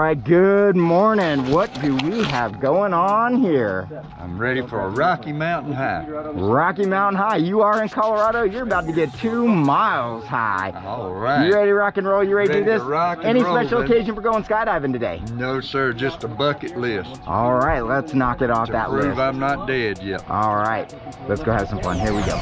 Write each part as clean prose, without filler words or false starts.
right, good morning. What do we have going on here? I'm ready for a Rocky Mountain high. Rocky Mountain High. You are in Colorado. You're about to get 2 miles high. All right. You ready to rock and roll? You ready to do this? Rock and Any roll, special man. occasion for going skydiving today? No, sir, just a bucket list. All right, let's knock it off To that prove list. I'm not dead yet. All right, let's go have some fun. Here we go.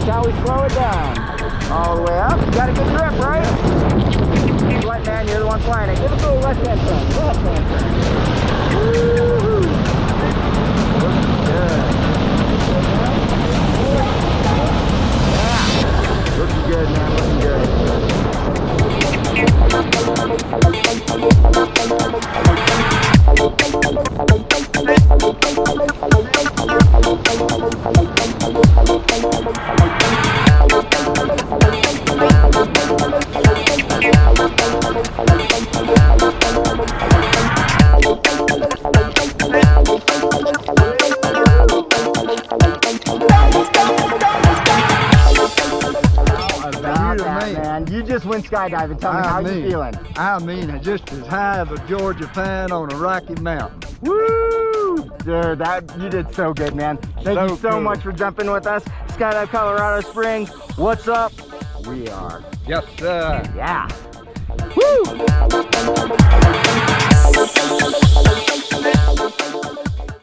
How we slow it down. All the way up. You got a good grip, right? What, man? You're the one flying it. Give us a little left hand turn. Left hand turn. Woo-hoo. Looking good. Yeah. Looking good, man. Looking good. You just went skydiving. Tell me how you feeling. I mean, just as high as a Georgia pine on a Rocky Mountain. Woo! Dude, you did so good, man. Thank you so cool. much for jumping with us. Skydive Colorado Springs. What's up? We are. Yes, sir. Yeah. Woo!